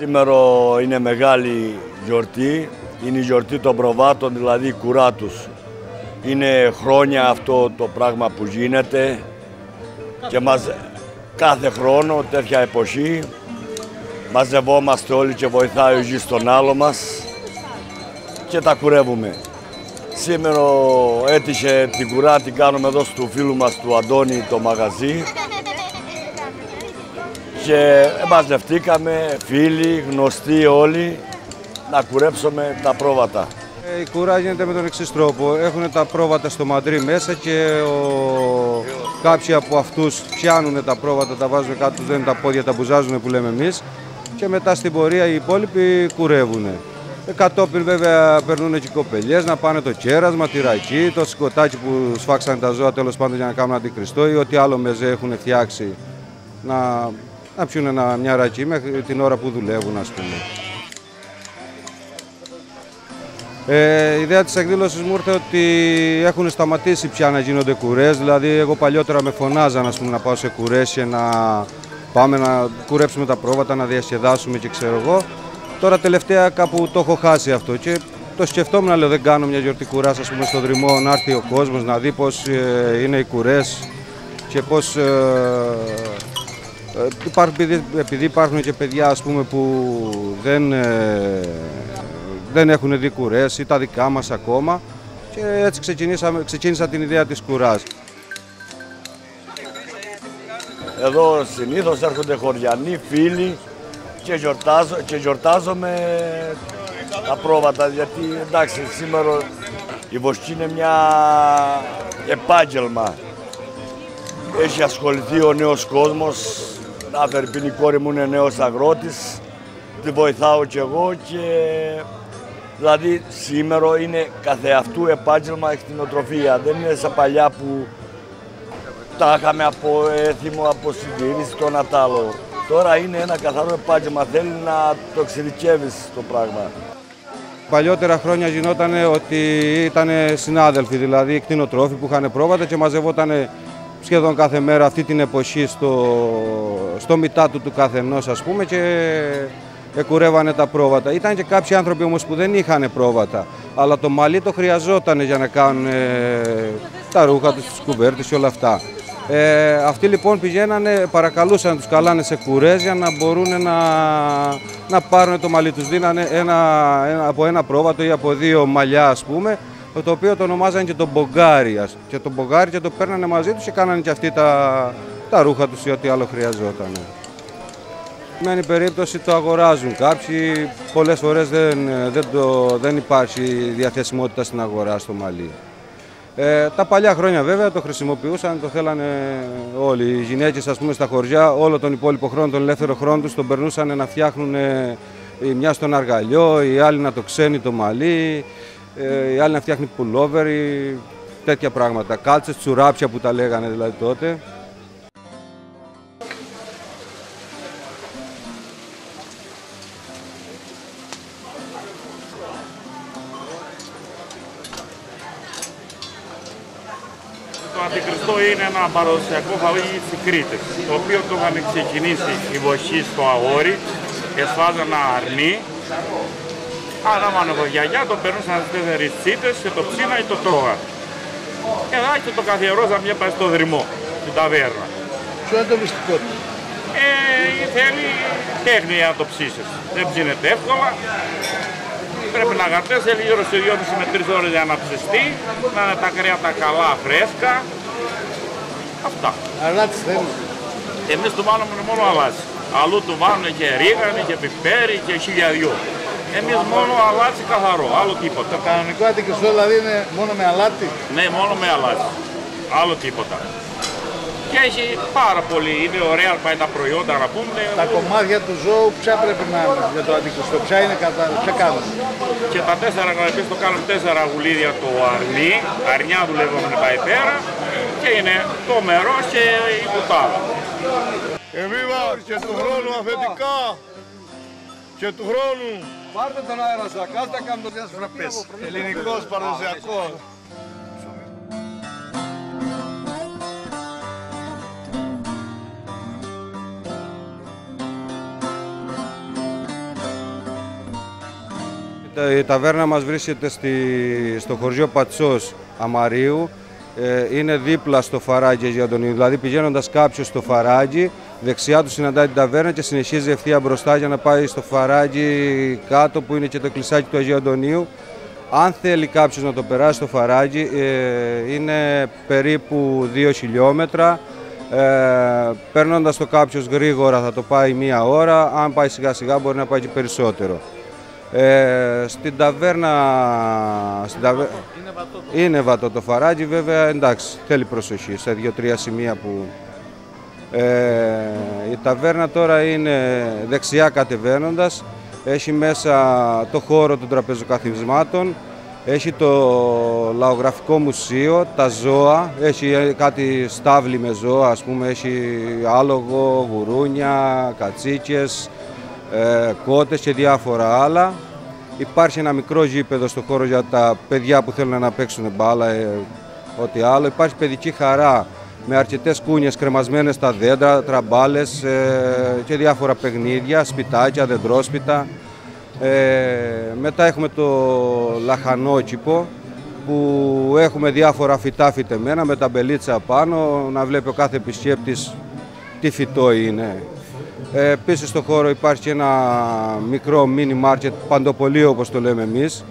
Σήμερα είναι μεγάλη γιορτή, είναι η γιορτή των προβάτων, δηλαδή κουράτους. Είναι χρόνια αυτό το πράγμα που γίνεται και κάθε χρόνο τέτοια εποχή μαζευόμαστε όλοι και βοηθάει ο γης τον άλλο μας και τα κουρεύουμε. Σήμερα έτυχε την κουρά, την κάνουμε εδώ στο φίλου μας του Αντώνη το μαγαζί και μαζευτήκαμε φίλοι, γνωστοί όλοι να κουρέψουμε τα πρόβατα. Η κουρά γίνεται με τον εξής τρόπο. Έχουν τα πρόβατα στο μαντρί μέσα και κάποιοι από αυτούς πιάνουν τα πρόβατα, τα βάζουν κάτω, τους δίνουν τα πόδια, τα μπουζάζουν που λέμε εμείς και μετά στην πορεία οι υπόλοιποι κουρεύουν. Κατόπιν βέβαια περνούν και οι κοπελιές να πάνε το κέρασμα, τη ρακή, το σκοτάκι που σφάξαν τα ζώα τέλος πάντων για να κάνουν αντικριστό ή ό,τι άλλο μεζέ έχουν φτιάξει να πιούν μια ρακή μέχρι την ώρα που δουλεύουν, ας πούμε. Η ιδέα της εκδήλωσης μου ήρθε ότι έχουν σταματήσει πια να γίνονται κουρές, δηλαδή εγώ παλιότερα με φωνάζαν να πάω σε κουρές και να πάμε να κουρέψουμε τα πρόβατα, να διασκεδάσουμε και ξέρω εγώ. Τώρα τελευταία κάπου το έχω χάσει αυτό και το σκεφτόμουν, λέω δεν κάνω μια γιορτή κουράς στο Δρυμό, να έρθει ο κόσμος να δει πώς είναι οι κουρές και πώς επειδή υπάρχουν και παιδιά που δεν έχουν δει κουρές ή τα δικά μας ακόμα και έτσι ξεκίνησα την ιδέα της κουράς. Εδώ συνήθως έρχονται χωριανοί, φίλοι και γιορτάζομαι τα πρόβατα γιατί εντάξει σήμερα η βοσκή είναι μια επάγγελμα. Έχει ασχοληθεί ο νέος κόσμος, η κόρη μου είναι νέος αγρότης, τη βοηθάω κι εγώ και δηλαδή σήμερα είναι καθεαυτού επάγγελμα εκτινοτροφία. Δεν είναι σαν παλιά που τα είχαμε από έθιμο, από συντήρηση, το ένα τ' άλλο. Τώρα είναι ένα καθαρό επάγγελμα, θέλει να το εξειδικεύεις το πράγμα. Παλιότερα χρόνια γινόταν ότι ήταν συνάδελφοι, δηλαδή κτηνοτρόφοι που είχαν πρόβατα και μαζευόταν σχεδόν κάθε μέρα αυτή την εποχή στο μητάτου του καθενός, ας πούμε, και κουρεύανε τα πρόβατα. Ήταν και κάποιοι άνθρωποι όμως που δεν είχαν πρόβατα, αλλά το μαλλί το χρειαζόταν για να κάνουν τα ρούχα τους, τις κουβέρτες και όλα αυτά. Αυτοί λοιπόν πηγαίνανε, παρακαλούσαν να τους καλάνε σε κουρές για να μπορούν να πάρουν το μαλλί τους. Δίνανε από ένα πρόβατο ή από δύο μαλλιά, ας πούμε, το οποίο το ονομάζανε και τον μπογκάρι. Και τον μπογκάρι και το παίρνανε μαζί τους και κάνανε και αυτοί τα ρούχα τους ή ό,τι άλλο χρειαζόταν. Μένει περίπτωση το αγοράζουν κάποιοι, πολλές φορές δεν υπάρχει διαθεσιμότητα στην αγορά στο μαλλί. Τα παλιά χρόνια βέβαια το χρησιμοποιούσαν, το θέλανε όλοι. Οι γυναίκες, ας πούμε, στα χωριά όλο τον υπόλοιπο χρόνο, τον ελεύθερο χρόνο τους τον περνούσαν να φτιάχνουν η μια στον αργαλιό, η άλλη να το ξένει το μαλλί, η άλλη να φτιάχνει πουλόβερ, τέτοια πράγματα. Κάλτσες, τσουράπια που τα λέγανε δηλαδή τότε. Το αντικριστό είναι ένα παραδοσιακό φαΐ της Κρήτης, το οποίο το είχαν ξεκινήσει οι βοσκοί στο Αγόρι, εσφάζαν ένα αρνί, άγαμαν από γιαγιά, το περνούσαν στις 4 τσίτες και το ψήνα ή το τρώγαν. Και εδώ και το καθιερώσαν μια πάει στο Δρυμό, στην ταβέρνα. Ποιο είναι το μυστικό του? Θέλει τέχνη για να το ψήσεις, δεν ψήνεται εύκολα. Πρέπει να γαρτέσει γύρω στις 2,5 με 3 ώρες για να ψηστεί, να είναι τα κρέατα καλά, φρέσκα. Αυτά. Αλάτι θέλει. Εμείς του βάλουμε μόνο αλάτι. Αλλού του βάλουν και ρίγανη και πιπέρι και χιλιαδιό. Εμείς μόνο αλάτι καθαρό, άλλο τίποτα. Το κανονικό αντικριστό δηλαδή είναι μόνο με αλάτι? Ναι, μόνο με αλάτι. Άλλο τίποτα. Και έχει πάρα πολύ, είναι ωραία πάει τα προϊόντα να πούμε. Τα κομμάτια του ζώου ποια πρέπει να είναι για το αντικριστό, ποια είναι ποια κάνουν? Και τα 4, επίσης το κάνουμε 4 γουλίδια το αρνί, αρνιά δουλεύουμε πάει πέρα και είναι το μερό και η κουτάλα. Εβίβα και του χρόνου αφεντικά και του χρόνου. Πάρτε τον αέρα σας, κάστε να κάνετε διάσφραπες. Ελληνικός παραδοσιακός. Η ταβέρνα μας βρίσκεται στο χωριό Πατσός Αμαρίου. Είναι δίπλα στο Φαράγγι Αγίου Αντωνίου. Δηλαδή πηγαίνοντας κάποιος στο Φαράγγι, δεξιά του συναντάει την ταβέρνα και συνεχίζει ευθεία μπροστά για να πάει στο Φαράγγι κάτω που είναι και το εκκλησάκι του Αγίου Αντωνίου. Αν θέλει κάποιος να το περάσει στο Φαράγγι, είναι περίπου 2 χιλιόμετρα. Παίρνοντας το κάποιος γρήγορα θα το πάει 1 ώρα, αν πάει σιγά σιγά μπορεί να πάει και περισσότερο. Στην ταβέρνα είναι βατό το Φαράγγι, βέβαια, εντάξει, θέλει προσοχή σε 2-3 σημεία που... η ταβέρνα τώρα είναι δεξιά κατεβαίνοντας, έχει μέσα το χώρο των τραπεζοκαθισμάτων, έχει το λαογραφικό μουσείο, τα ζώα, έχει κάτι στάβλη με ζώα, ας πούμε, έχει άλογο, γουρούνια, κατσίκες, κότες και διάφορα άλλα. Υπάρχει ένα μικρό γήπεδο στο χώρο για τα παιδιά που θέλουν να παίξουν μπάλα, ό,τι άλλο. Υπάρχει παιδική χαρά με αρκετές κούνιες κρεμασμένες στα δέντρα, τραμπάλες και διάφορα παιχνίδια, σπιτάκια, δεντρόσπιτα. Μετά έχουμε το λαχανόκηπο που έχουμε διάφορα φυτά φυτεμένα με τα μπελίτσα πάνω, να βλέπει ο κάθε επισκέπτης τι φυτό είναι. Επίσης στο χώρο υπάρχει ένα μικρό mini market, παντοπολείο όπως το λέμε εμείς.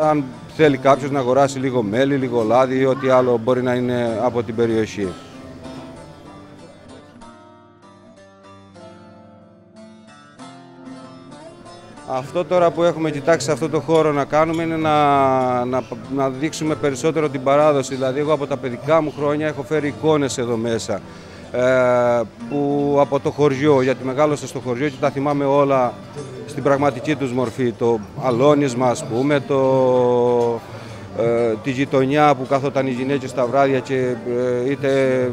Αν θέλει κάποιος να αγοράσει λίγο μέλι, λίγο λάδι ή ό,τι άλλο μπορεί να είναι από την περιοχή. Αυτό τώρα που έχουμε κοιτάξει σε αυτό το χώρο να κάνουμε είναι να δείξουμε περισσότερο την παράδοση. Δηλαδή εγώ από τα παιδικά μου χρόνια έχω φέρει εικόνες εδώ μέσα που από το χωριό, γιατί μεγάλωσα στο χωριό και τα θυμάμαι όλα στην πραγματική τους μορφή. Το αλόνισμα, ας πούμε, τη γειτονιά που καθόταν οι γυναίκες τα βράδια και είτε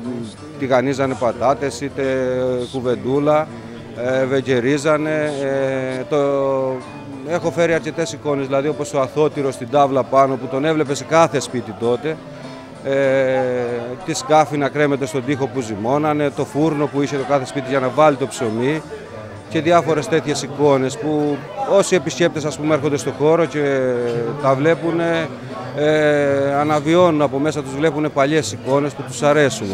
τηγανίζανε πατάτες είτε κουβεντούλα, βεγγερίζανε. Έχω φέρει αρκετές εικόνες, δηλαδή όπως ο Αθώτηρος στην τάβλα πάνω που τον έβλεπε σε κάθε σπίτι τότε. Τη σκάφη να κρέμεται στον τοίχο που ζυμώνανε, το φούρνο που είχε το κάθε σπίτι για να βάλει το ψωμί και διάφορες τέτοιες εικόνες που όσοι επισκέπτες, ας πούμε, έρχονται στο χώρο και τα βλέπουν, αναβιώνουν από μέσα τους, βλέπουν παλιές εικόνες που τους αρέσουν.